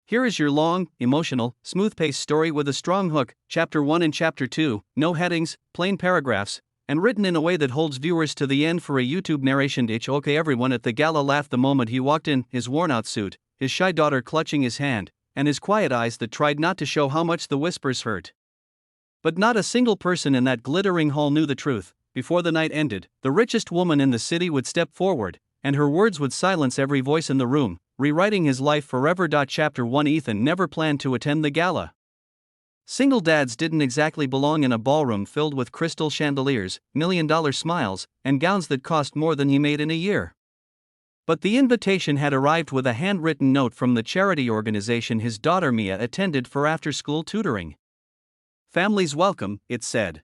Here is your long, emotional, smooth-paced story with a strong hook, Chapter 1 and Chapter 2, no headings, plain paragraphs, and written in a way that holds viewers to the end for a YouTube narration. Okay, everyone at the gala laughed the moment he walked in, his worn-out suit, his shy daughter clutching his hand, and his quiet eyes that tried not to show how much the whispers hurt. But not a single person in that glittering hall knew the truth. Before the night ended, the richest woman in the city would step forward, and her words would silence every voice in the room, rewriting his life forever. Chapter 1. Ethan never planned to attend the gala. Single dads didn't exactly belong in a ballroom filled with crystal chandeliers, million-dollar smiles, and gowns that cost more than he made in a year. But the invitation had arrived with a handwritten note from the charity organization his daughter Mia attended for after-school tutoring. "Family's welcome," it said.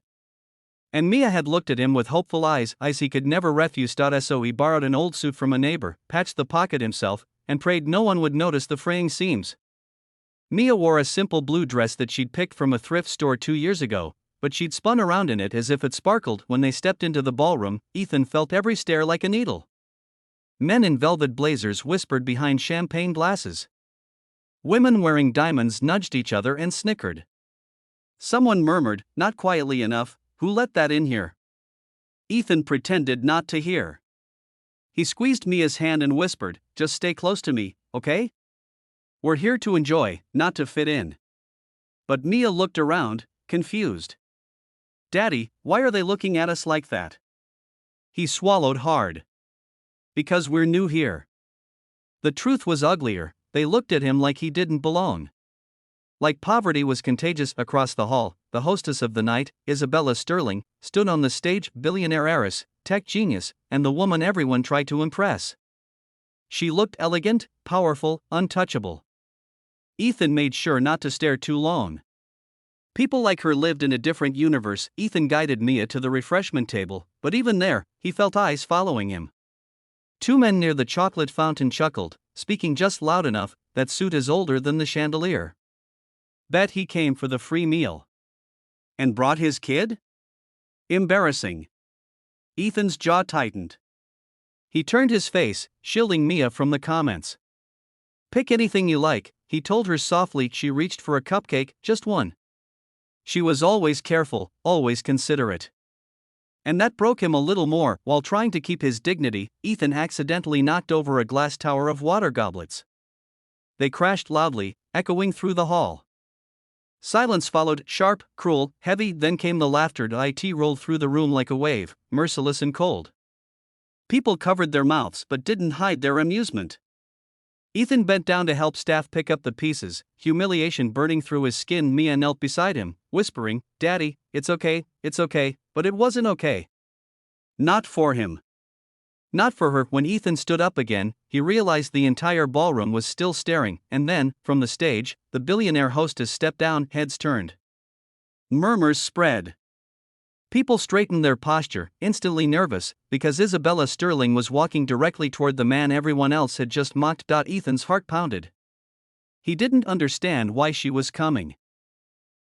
And Mia had looked at him with hopeful eyes he could never refuse. So he borrowed an old suit from a neighbor, patched the pocket himself, and prayed no one would notice the fraying seams. Mia wore a simple blue dress that she'd picked from a thrift store 2 years ago, but she'd spun around in it as if it sparkled. When they stepped into the ballroom, Ethan felt every stare like a needle. Men in velvet blazers whispered behind champagne glasses. Women wearing diamonds nudged each other and snickered. Someone murmured, not quietly enough, "Who let that in here?" Ethan pretended not to hear. He squeezed Mia's hand and whispered, "Just stay close to me, okay? We're here to enjoy, not to fit in." But Mia looked around, confused. "Daddy, why are they looking at us like that?" He swallowed hard. "Because we're new here." The truth was uglier. They looked at him like he didn't belong. Like poverty was contagious. Across the hall, the hostess of the night, Aurora Sterling, stood on the stage, billionaire heiress, tech genius, and the woman everyone tried to impress. She looked elegant, powerful, untouchable. Ethan made sure not to stare too long. People like her lived in a different universe. Ethan guided Mia to the refreshment table, but even there, he felt eyes following him. 2 men near the chocolate fountain chuckled, speaking just loud enough, "That suit is older than the chandelier. Bet he came for the free meal. And brought his kid? Embarrassing." Ethan's jaw tightened. He turned his face, shielding Mia from the comments. "Pick anything you like," he told her softly. She reached for a cupcake, just one. She was always careful, always considerate. And that broke him a little more. While trying to keep his dignity, Ethan accidentally knocked over a glass tower of water goblets. They crashed loudly, echoing through the hall. Silence followed, sharp, cruel, heavy. Then came the laughter. It rolled through the room like a wave, merciless and cold. People covered their mouths but didn't hide their amusement. Ethan bent down to help staff pick up the pieces, humiliation burning through his skin. Mia knelt beside him, whispering, "Daddy, it's okay," but it wasn't okay. Not for him. Not for her. When Ethan stood up again, he realized the entire ballroom was still staring, and then, from the stage, the billionaire hostess stepped down, heads turned. Murmurs spread. People straightened their posture, instantly nervous, because Aurora Sterling was walking directly toward the man everyone else had just mocked. Ethan's heart pounded. He didn't understand why she was coming.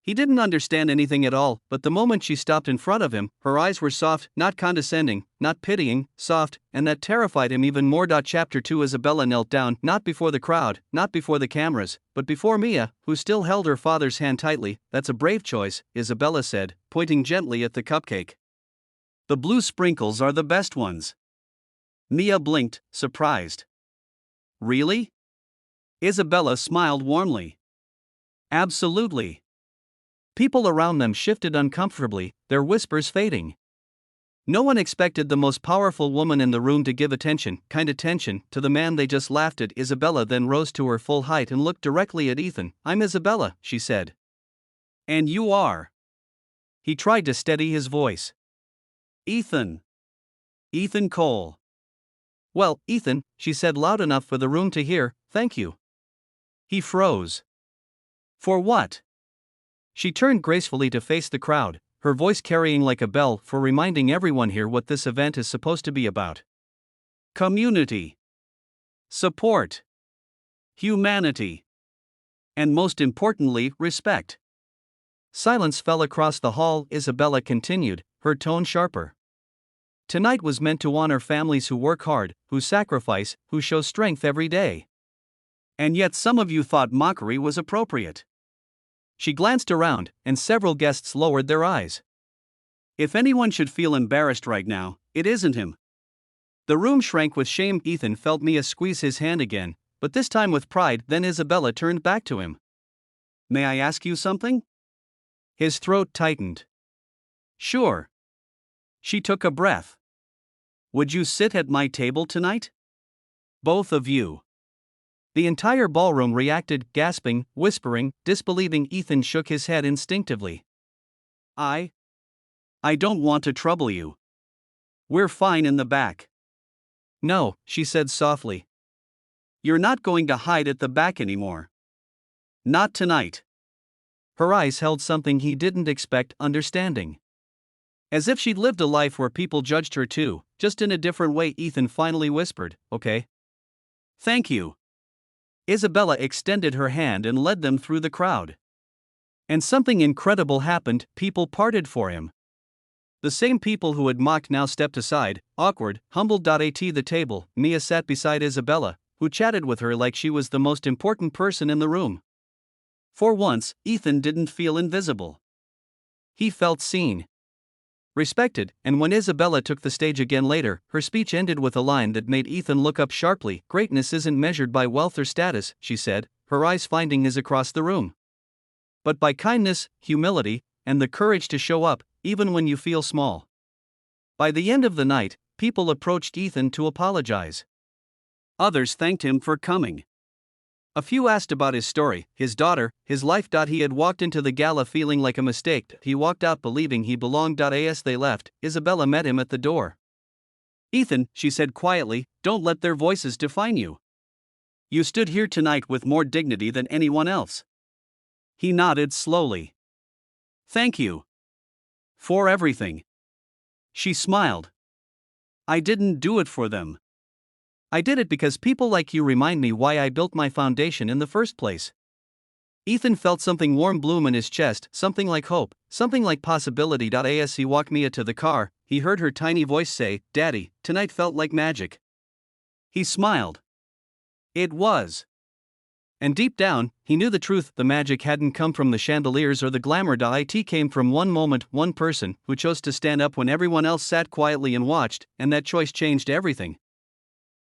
He didn't understand anything at all, but the moment she stopped in front of him, her eyes were soft, not condescending, not pitying, soft, and that terrified him even more. Chapter 2. Isabella knelt down, not before the crowd, not before the cameras, but before Mia, who still held her father's hand tightly. "That's a brave choice," Isabella said, pointing gently at the cupcake. "The blue sprinkles are the best ones." Mia blinked, surprised. "Really?" Isabella smiled warmly. "Absolutely." People around them shifted uncomfortably, their whispers fading. No one expected the most powerful woman in the room to give attention to the man they just laughed at. Isabella then rose to her full height and looked directly at Ethan. "I'm Isabella," she said. "And you are?" He tried to steady his voice. "Ethan. Ethan Cole." "Well, Ethan," she said loud enough for the room to hear, "thank you." He froze. "For what?" She turned gracefully to face the crowd, her voice carrying like a bell, "For reminding everyone here what this event is supposed to be about. Community. Support. Humanity. And most importantly, respect." Silence fell across the hall. Isabella continued, her tone sharper. "Tonight was meant to honor families who work hard, who sacrifice, who show strength every day. And yet some of you thought mockery was appropriate. She glanced around, and several guests lowered their eyes. If anyone should feel embarrassed right now, it isn't him. The room shrank with shame. Ethan felt Mia squeeze his hand again, but this time with pride. Then Isabella turned back to him. May I ask you something? His throat tightened. Sure. She took a breath. Would you sit at my table tonight? Both of you. The entire ballroom reacted, gasping, whispering, disbelieving. Ethan shook his head instinctively. I don't want to trouble you. We're fine in the back. No, she said softly. You're not going to hide at the back anymore. Not tonight. Her eyes held something he didn't expect, understanding. As if she'd lived a life where people judged her too, just in a different way. Ethan finally whispered, okay. Thank you. Isabella extended her hand and led them through the crowd. And something incredible happened. People parted for him. The same people who had mocked now stepped aside, awkward, humbled. At the table, Mia sat beside Isabella, who chatted with her like she was the most important person in the room. For once, Ethan didn't feel invisible. He felt seen, respected, and when Isabella took the stage again later, her speech ended with a line that made Ethan look up sharply. Greatness isn't measured by wealth or status, she said, her eyes finding his across the room. But by kindness, humility, and the courage to show up, even when you feel small. By the end of the night, people approached Ethan to apologize. Others thanked him for coming. A few asked about his story, his daughter, his life. He had walked into the gala feeling like a mistake. He walked out believing he belonged. As they left, Isabella met him at the door. Ethan, she said quietly, don't let their voices define you. You stood here tonight with more dignity than anyone else. He nodded slowly. Thank you. For everything. She smiled. I didn't do it for them. I did it because people like you remind me why I built my foundation in the first place. Ethan felt something warm bloom in his chest, something like hope, something like possibility. As he walked Mia to the car, he heard her tiny voice say, Daddy, tonight felt like magic. He smiled. It was. And deep down, he knew the truth. The magic hadn't come from the chandeliers or the glamour. It came from one moment, one person, who chose to stand up when everyone else sat quietly and watched, and that choice changed everything.